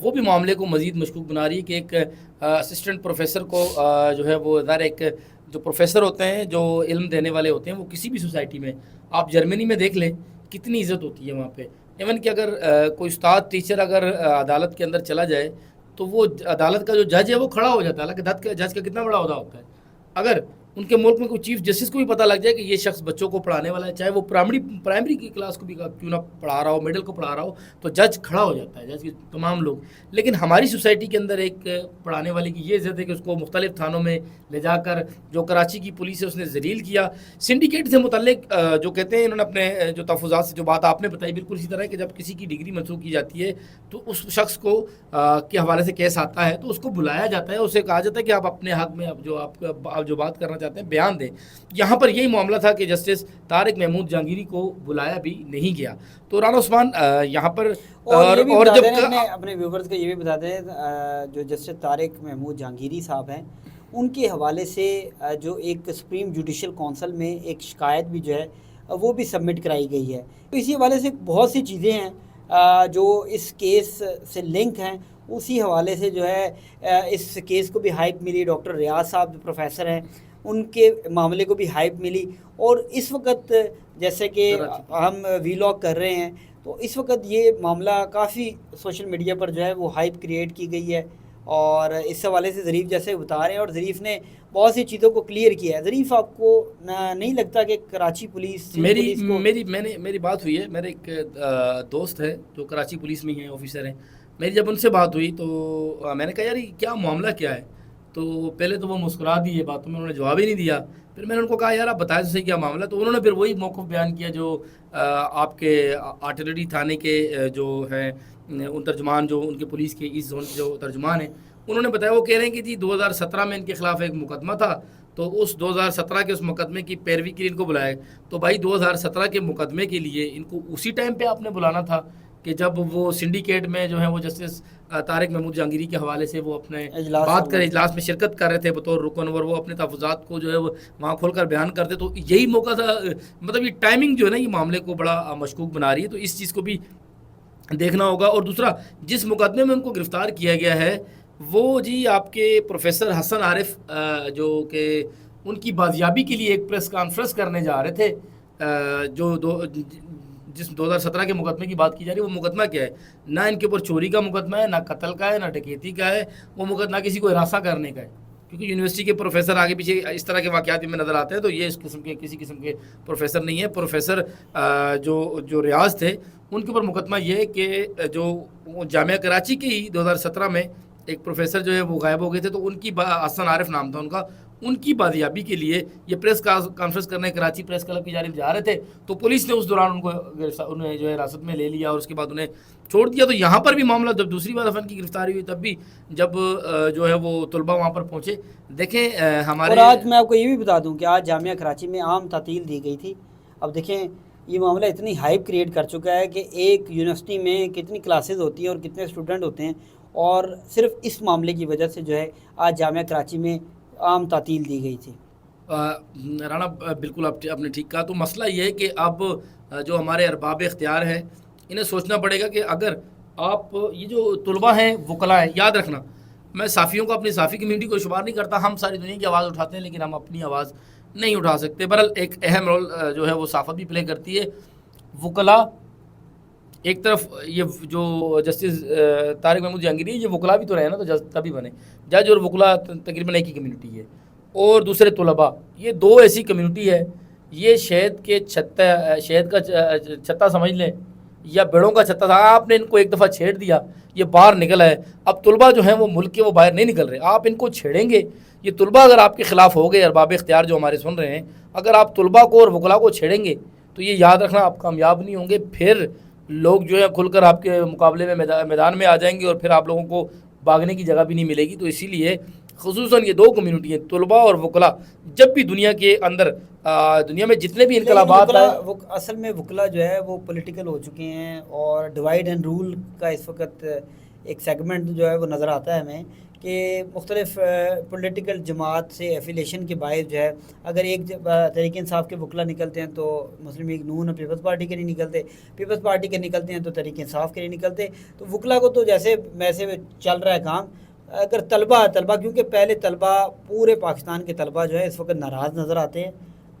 وہ بھی معاملے کو مزید مشکوک بنا رہی ہے کہ ایک اسسٹنٹ پروفیسر کو جو ہے وہ ظاہر ایک جو پروفیسر ہوتے ہیں جو علم دینے والے ہوتے ہیں وہ کسی بھی سوسائٹی میں آپ جرمنی میں دیکھ لیں کتنی عزت ہوتی ہے وہاں پہ. ایون کہ اگر کوئی استاد ٹیچر اگر عدالت کے اندر چلا جائے تو وہ عدالت کا جو جج ہے وہ کھڑا ہو جاتا ہے. حالانکہ جج کا کتنا بڑا عہدہ ہوتا ہے. اگر ان کے ملک میں کوئی چیف جسٹس کو بھی پتہ لگ جائے کہ یہ شخص بچوں کو پڑھانے والا ہے, چاہے وہ پرائمری کی کلاس کو بھی کیوں نہ پڑھا رہا ہو, مڈل کو پڑھا رہا ہو, تو جج کھڑا ہو جاتا ہے, جج کے تمام لوگ. لیکن ہماری سوسائٹی کے اندر ایک پڑھانے والے کی یہ عزت ہے کہ اس کو مختلف تھانوں میں لے جا کر جو کراچی کی پولیس ہے اس نے ذلیل کیا. سنڈیکیٹ سے متعلق جو کہتے ہیں انہوں نے اپنے جو تحفظات سے جو بات آپ نے بتائی بالکل اسی طرح ہے کہ جب کسی کی ڈگری منسوخ کی جاتی ہے تو اس شخص کو کے حوالے سے کیس آتا ہے تو اس کو بلایا جاتا ہے, اسے کہا جاتا ہے کہ آپ اپنے حق میں آپ جو بات کرنا چاہتے ہیں بیان دیں. یہاں پر یہی معاملہ تھا کہ جسٹس طارق محمود جہانگیری کو بلایا بھی نہیں گیا. تو رانا عثمان یہاں پر اور جب اپنے ویورز کو یہ بھی بتا دیں جو جسٹس طارق محمود جہانگیری صاحب ہیں ان کے حوالے سے جو ایک سپریم جوڈیشل کونسل میں ایک شکایت بھی جو ہے وہ بھی سبمٹ کرائی گئی ہے. تو اسی حوالے سے بہت سی چیزیں ہیں جو اس کیس سے لنک ہیں, اسی حوالے سے جو ہے اس کیس کو بھی ہائپ ملی. ڈاکٹر ریاض صاحب جو پروفیسر ہیں ان کے معاملے کو بھی ہائپ ملی. اور اس وقت جیسے کہ ہم ویلاگ کر رہے ہیں تو اس وقت یہ معاملہ کافی سوشل میڈیا پر جو ہے وہ ہائپ کریٹ کی گئی ہے. اور اس حوالے سے ظریف جیسے بتا رہے ہیں اور ظریف نے بہت سی چیزوں کو کلیئر کیا ہے. ظریف آپ کو نہیں لگتا کہ کراچی پولیس میری بات ہوئی ہے, میرے ایک دوست ہے جو کراچی پولیس میں ہیں, آفیسر ہیں. میری جب ان سے بات ہوئی تو میں نے کہا یار کیا معاملہ کیا ہے, تو پہلے تو وہ مسکرا دی, یہ باتوں میں انہوں نے جواب ہی نہیں دیا. پھر میں نے ان کو کہا یار آپ بتائیں تو صحیح کیا معاملہ. تو انہوں نے پھر وہی موقف بیان کیا جو آپ کے آرٹلری تھانے کے جو ہیں ان ترجمان جو ان کے پولیس کے ایسٹ زون جو ترجمان ہیں انہوں نے بتایا. وہ کہہ رہے ہیں کہ جی 2017 میں ان کے خلاف ایک مقدمہ تھا تو اس 2017 کے اس مقدمے کی پیروی کے لیے ان کو بلایا. تو بھائی 2017 کے مقدمے کے لیے ان کو اسی ٹائم پہ آپ نے بلانا تھا کہ جب وہ سنڈیکیٹ میں جو ہے وہ جسٹس طارق محمود جہانگیری کے حوالے سے وہ اپنے بات کر اجلاس میں شرکت کر رہے تھے بطور رکن, اور وہ اپنے تحفظات کو جو ہے وہ وہاں کھول کر بیان کرتے. تو یہی موقع تھا. مطلب یہ ٹائمنگ جو ہے نا یہ معاملے کو بڑا مشکوک بنا رہی ہے. تو اس چیز کو بھی دیکھنا ہوگا. اور دوسرا جس مقدمے میں ان کو گرفتار کیا گیا ہے وہ جی آپ کے پروفیسر حسن عارف جو کہ ان کی بازیابی کے لیے ایک پریس کانفرنس کرنے جا رہے تھے, جو جس 2017 کے مقدمے کی بات کی جا رہی ہے وہ مقدمہ کیا ہے؟ نہ ان کے اوپر چوری کا مقدمہ ہے, نہ قتل کا ہے, نہ ڈکیتی کا ہے. وہ مقدمہ کسی کو ہراساں کرنے کا ہے, کیونکہ یونیورسٹی کے پروفیسر آگے پیچھے اس طرح کے واقعات میں نظر آتے ہیں. تو یہ اس قسم کے کسی قسم کے پروفیسر نہیں ہے. پروفیسر جو ریاض تھے ان کے اوپر مقدمہ یہ ہے کہ جو جامعہ کراچی کے ہی 2017 میں ایک پروفیسر جو ہے وہ غائب ہو گئے تھے. تو ان کی حسن عارف نام تھا ان کا, ان کی بازیابی کے لیے یہ پریس کانفرنس کرنے کراچی پریس کلب کی جانب جا رہے تھے. تو پولیس نے اس دوران ان کو انہیں جو ہے حراست میں لے لیا اور اس کے بعد انہیں چھوڑ دیا. تو یہاں پر بھی معاملہ جب دوسری بار افن کی گرفتاری ہوئی تب بھی جب جو ہے وہ طلبہ وہاں پر پہنچے. دیکھیں ہمارے, اور آج میں آپ کو یہ بھی بتا دوں کہ آج جامعہ کراچی میں عام تعطیل دی گئی تھی. اب دیکھیں یہ معاملہ اتنی ہائپ کریٹ کر چکا ہے کہ ایک یونیورسٹی میں کتنی کلاسز ہوتی ہیں اور کتنے اسٹوڈنٹ ہوتے ہیں, اور صرف اس معاملے کی وجہ سے جو ہے آج جامعہ کراچی میں عام تعطیل دی گئی تھی. رانا بالکل آپ نے ٹھیک کہا. تو مسئلہ یہ ہے کہ اب جو ہمارے ارباب اختیار ہیں انہیں سوچنا پڑے گا کہ اگر آپ یہ جو طلبہ ہیں وکلاء ہیں, یاد رکھنا میں صحافیوں کو اپنی صحافی کمیونٹی کو شمار نہیں کرتا, ہم ساری دنیا کی آواز اٹھاتے ہیں لیکن ہم اپنی آواز نہیں اٹھا سکتے. بہرحال ایک اہم رول جو ہے وہ صحافت بھی پلے کرتی ہے. وکلاء ایک طرف یہ جو جسٹس طارق محمود جہانگیری یہ وکلاء بھی تو رہے نا, تو جج تبھی بنے. جج اور وکلاء تقریباً ایک ہی کمیونٹی ہے. اور دوسرے طلباء, یہ دو ایسی کمیونٹی ہے, یہ شہد کا چھتا سمجھ لیں یا بیڑوں کا چھتا تھا. آپ نے ان کو ایک دفعہ چھیڑ دیا, یہ باہر نکل آئے. اب طلباء جو ہیں وہ ملک کے وہ باہر نہیں نکل رہے, آپ ان کو چھیڑیں گے. یہ طلباء اگر آپ کے خلاف ہو گئے, ارباب اختیار جو ہمارے سن رہے ہیں, اگر آپ طلباء کو اور وکلاء کو چھیڑیں گے تو یہ یاد رکھنا آپ کامیاب نہیں ہوں گے. پھر لوگ جو ہے کھل کر آپ کے مقابلے میں میدان میں آ جائیں گے اور پھر آپ لوگوں کو بھاگنے کی جگہ بھی نہیں ملے گی. تو اسی لیے خصوصاً یہ دو کمیونٹی ہیں طلباء اور وکلاء, جب بھی دنیا کے اندر دنیا میں جتنے بھی انقلابات ہیں اصل میں وکلاء جو ہے وہ پولیٹیکل ہو چکے ہیں, اور ڈیوائڈ اینڈ رول کا اس وقت ایک سیگمنٹ جو ہے وہ نظر آتا ہے ہمیں کہ مختلف پولیٹیکل جماعت سے ایفیلیشن کے باعث جو ہے اگر ایک تحریک انصاف کے وکلا نکلتے ہیں تو مسلم لیگ نون اور پیپلز پارٹی کے نہیں نکلتے، پیپلز پارٹی کے نکلتے ہیں تو تحریک انصاف کے نہیں نکلتے، تو وکلا کو تو جیسے ویسے چل رہا ہے کام۔ اگر طلبہ کیونکہ پہلے طلبہ پورے پاکستان کے طلبہ جو ہے اس وقت ناراض نظر آتے ہیں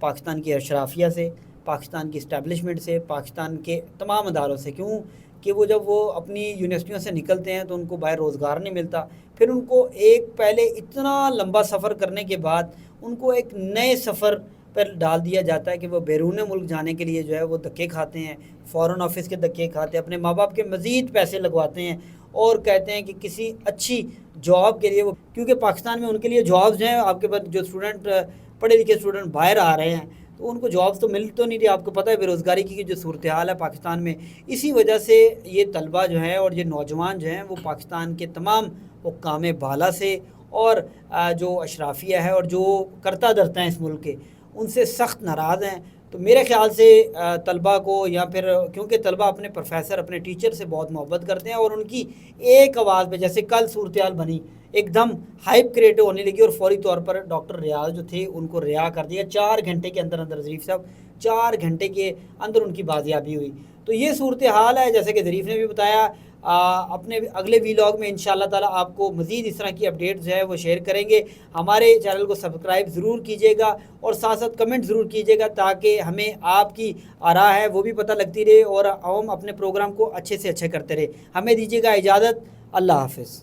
پاکستان کی اشرافیہ سے، پاکستان کی اسٹیبلشمنٹ سے، پاکستان کے تمام اداروں سے، کیوں کہ وہ جب وہ اپنی یونیورسٹیوں سے نکلتے ہیں تو ان کو باہر روزگار نہیں ملتا، پھر ان کو ایک پہلے اتنا لمبا سفر کرنے کے بعد ان کو ایک نئے سفر پر ڈال دیا جاتا ہے کہ وہ بیرون ملک جانے کے لیے جو ہے وہ دھکے کھاتے ہیں، فورن آفس کے دھکے کھاتے ہیں، اپنے ماں باپ کے مزید پیسے لگواتے ہیں اور کہتے ہیں کہ کسی اچھی جاب کے لیے وہ، کیونکہ پاکستان میں ان کے لیے جابز جو ہیں، آپ کے پاس جو اسٹوڈنٹ پڑھے لکھے اسٹوڈنٹ باہر آ رہے ہیں تو ان کو جابز تو مل تو نہیں رہی، آپ کو پتہ ہے بے روزگاری کی جو صورتحال ہے پاکستان میں، اسی وجہ سے یہ طلبہ جو ہیں اور یہ نوجوان جو ہیں وہ پاکستان کے تمام حکام بالا سے اور جو اشرافیہ ہے اور جو کرتا دھرتا ہیں اس ملک کے، ان سے سخت ناراض ہیں۔ تو میرے خیال سے طلبہ کو، یا پھر کیونکہ طلبہ اپنے پروفیسر اپنے ٹیچر سے بہت محبت کرتے ہیں اور ان کی ایک آواز پہ، جیسے کل صورتحال بنی، ایک دم ہائپ کریٹ ہونے لگی اور فوری طور پر ڈاکٹر ریاض جو تھے ان کو رہا کر دیا 4 گھنٹے کے اندر ظریف صاحب 4 گھنٹے کے اندر ان کی بازیابی ہوئی۔ تو یہ صورتحال ہے، جیسے کہ ظریف نے بھی بتایا۔ اپنے اگلے ویلاگ میں انشاءاللہ تعالی آپ کو مزید اس طرح کی اپڈیٹ جو ہے وہ شیئر کریں گے۔ ہمارے چینل کو سبسکرائب ضرور کیجیے گا اور ساتھ ساتھ کمنٹ ضرور کیجیے گا تاکہ ہمیں آپ کی آراء ہے وہ بھی پتہ لگتی رہے اور ہم اپنے پروگرام کو اچھے سے اچھے کرتے رہے۔ ہمیں دیجیے گا اجازت، اللہ حافظ۔